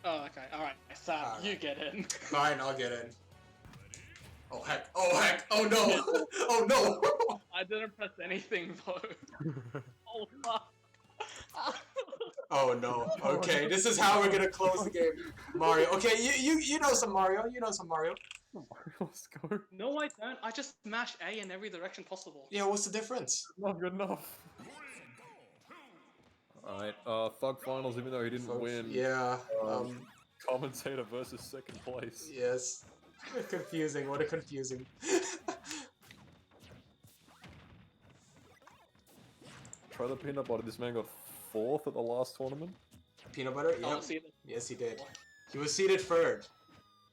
Oh, okay. Alright, Sam, Alright. you get in. Fine, I'll get in. Oh heck! Oh heck! Oh no! Oh no! I didn't press anything though. Oh fuck. Oh no! Okay, this is how we're gonna close the game, Mario. Okay, you know some Mario. You know some Mario. Let's go. No, I don't. I just smash A in every direction possible. Yeah, what's the difference? Not good enough. Alright, Thug Finals, even though he didn't win. Yeah. Commentator versus second place. Yes. Confusing. What a confusing. Try the peanut butter. This man got 4th at the last tournament. Peanut butter? Oh, Yep. see that? Yes, he did. He was seated third.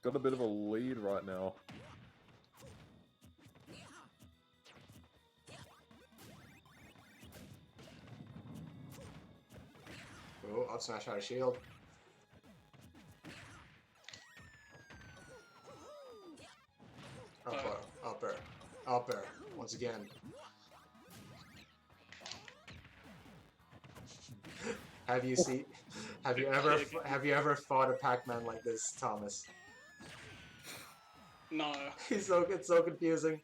Got a bit of a lead right now. Oh, up smash out of shield. Upper. Once again. Have you ever fought a Pac-Man like this, Thomas? No. It's so confusing.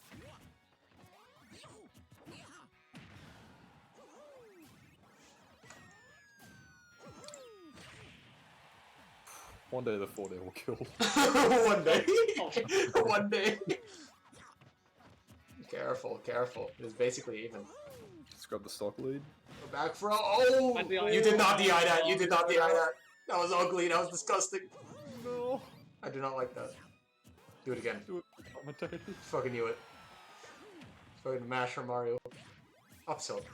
One day the 4-day will kill. One day. Oh. One day. Careful. It's basically even. Just grab the stock lead. Go back for oh! You did not DI that. That was ugly. That was disgusting. No. I do not like that. Do it again. Do it. Commentator. Fucking knew it. Fucking mash from Mario. Up tilt.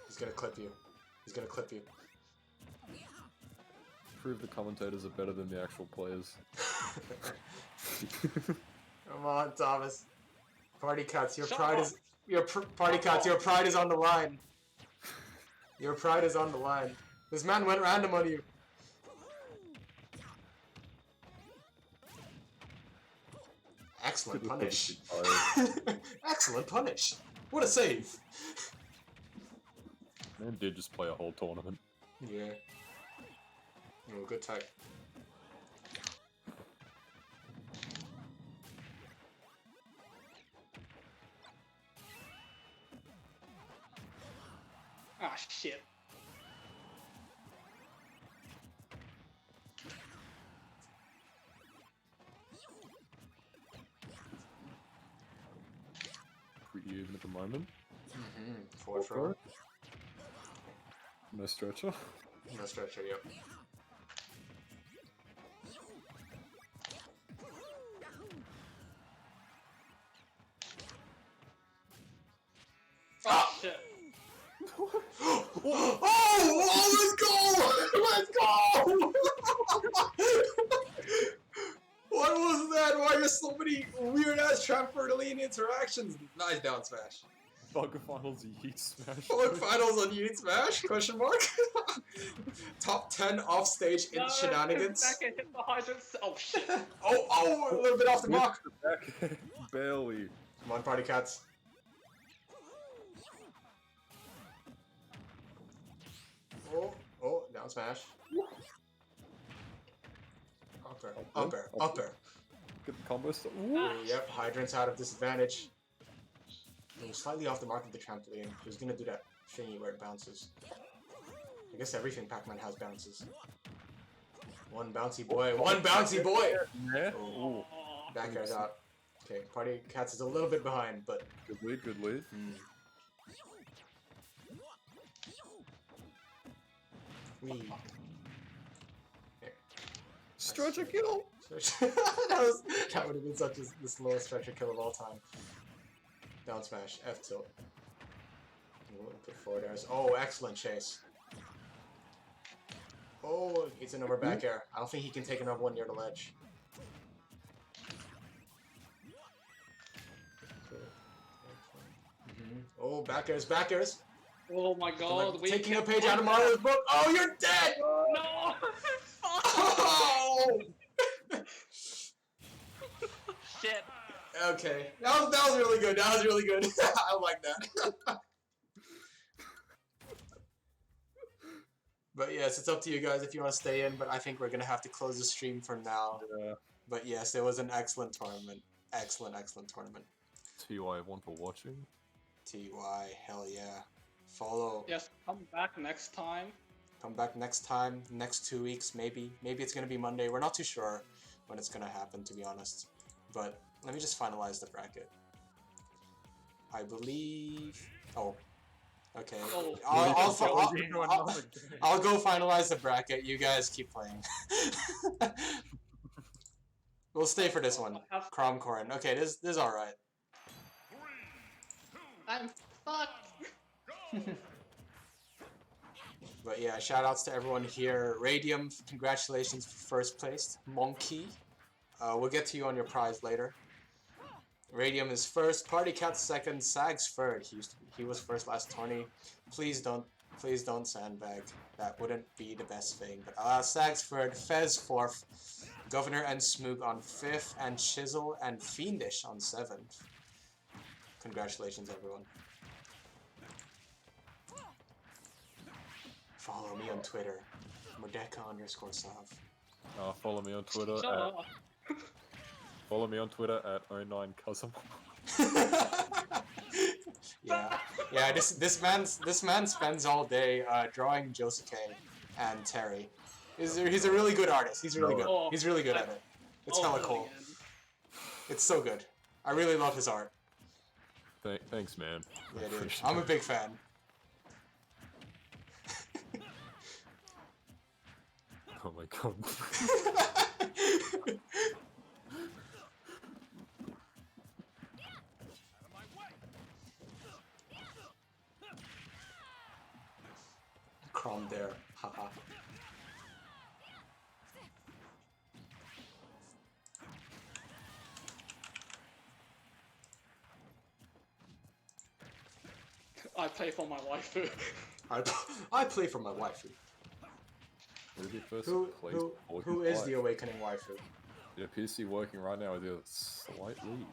He's gonna clip you. Prove the commentators are better than the actual players. Come on, Thomas. Party Cats, your Shut pride up. is Party Cats, your pride is on the line. Your pride is on the line. This man went random on you. Excellent punish. Excellent punish. What a save. Man did just play a whole tournament. Yeah. Oh, good tech. Ah, shit. Pretty even at the moment. Forward throw. No stretcher. No stretcher, yep. Oh, shit. Oh, let's go! What was that? Why are there so many weird-ass trampoline interactions? Nice down smash. Thug Finals Yeet Smash. Fuck finals on Unit Smash? Question mark? Top 10 offstage in shenanigans. Back and hit the hydrants. Oh, shit. Oh, a little bit off the mark. Barely. Come on, Party Cats. Oh, down smash. Upper. Get the combo stuff. Yep, Hydrant's out of disadvantage. He was slightly off the mark of the trampoline. He was gonna do that thingy where it bounces. I guess everything Pac-Man has bounces. One bouncy boy. Yeah. Oh, back air's out. Okay, Party Cats is a little bit behind, but... Good lead. Wee. Stretcher kill! that would have been such the slowest stretcher kill of all time. Down smash, F tilt. Put forward airs. Oh, excellent chase. Oh, it's another back air. I don't think he can take another one near the ledge. Oh, back airs. Oh my god. Like, taking a page out of Mario's book. Oh, you're dead! No! Oh! Shit. Okay, that was really good. I like that. But yes, it's up to you guys if you want to stay in, but I think we're going to have to close the stream for now. Yeah. But yes, it was an excellent tournament. Excellent tournament. TY, everyone for watching. TY, hell yeah. Follow. Yes, come back next time. Come back next time, next 2 weeks, maybe. Maybe it's going to be Monday. We're not too sure when it's going to happen, to be honest. But let me just finalize the bracket. I believe... Oh. Okay. Oh, I'll go finalize the bracket. You guys keep playing. We'll stay for this one. Chrom, Corrin. Okay, this is alright. I'm fucked. But yeah, shoutouts to everyone here. Radium, congratulations for first place. Monkey, we'll get to you on your prize later. Radium is first. Party Cat second. Sags third. He was first last tourney. Please don't sandbag. That wouldn't be the best thing. But Sags third. Fez fourth. Governor and Smoog on fifth, and Chisel and Fiendish on seventh. Congratulations, everyone. Follow me on Twitter, Mordeka_Sav. Follow me on Twitter. Shut up. Follow me on Twitter at 09Kazam. Yeah. This man spends all day drawing Josuke and Terry. He's a really good artist. He's really good. He's really good at it. It's hella cool. It's so good. I really love his art. Thanks, man. Yeah, dude. I'm a big fan. Oh my god. Chrom there. Haha. I play for my waifu. I play for my waifu. Who is the awakening waifu? Yeah, PC working right now with a slight lead.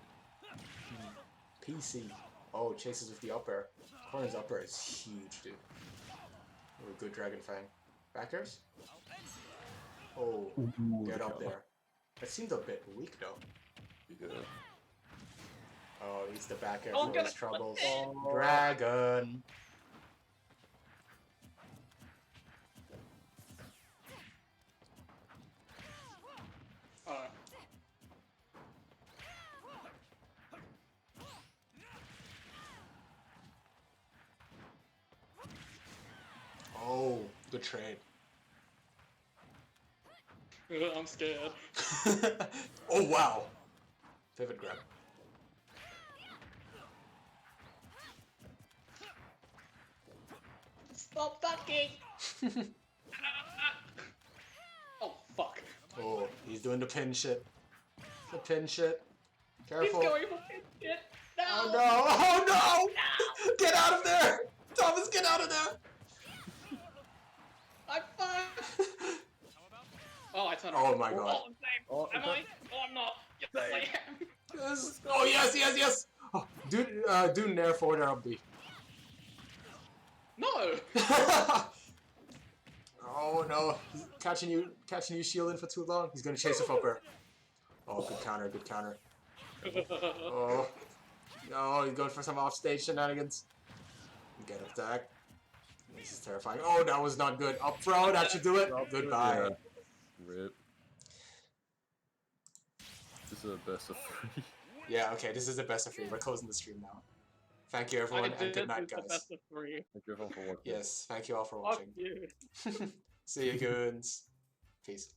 PC. Oh, chases with the up air. Corrin's up air is huge, dude. Oh, good Dragon Fang. Backers? Oh, get up there. It seemed a bit weak though. Yeah. Oh, he's the back air Oh, for his troubles. Dragon! Oh, good trade. I'm scared. Oh, wow! Pivot grab. Stop ducking! Oh, fuck. Oh, he's doing the pin shit. The pin shit. Careful. He's going for pin shit. No! Oh no! Oh no! Get out of there! Thomas, get out of there! I'm fucked! Oh, I turned Oh around. my god. Oh, I'm safe. Oh, Am I? Oh, I'm not. Yes, I am. Yes. Oh yes! Oh, do Nair forward air up B. No! Oh no! He's catching you shielding for too long. He's gonna chase a flipper. Oh, good counter. Oh. No, he's going for some offstage shenanigans. Get attack. This is terrifying. Oh, that was not good. Up throw, that should do it. Goodbye. Yeah. Rip. This is a best of 3. Yeah, okay, this is the best of 3. We're closing the stream now. Thank you everyone, and good night, guys. Best of 3. Thank you everyone for watching. Yes, thank you all for Fuck watching. you. See you, goons. Peace.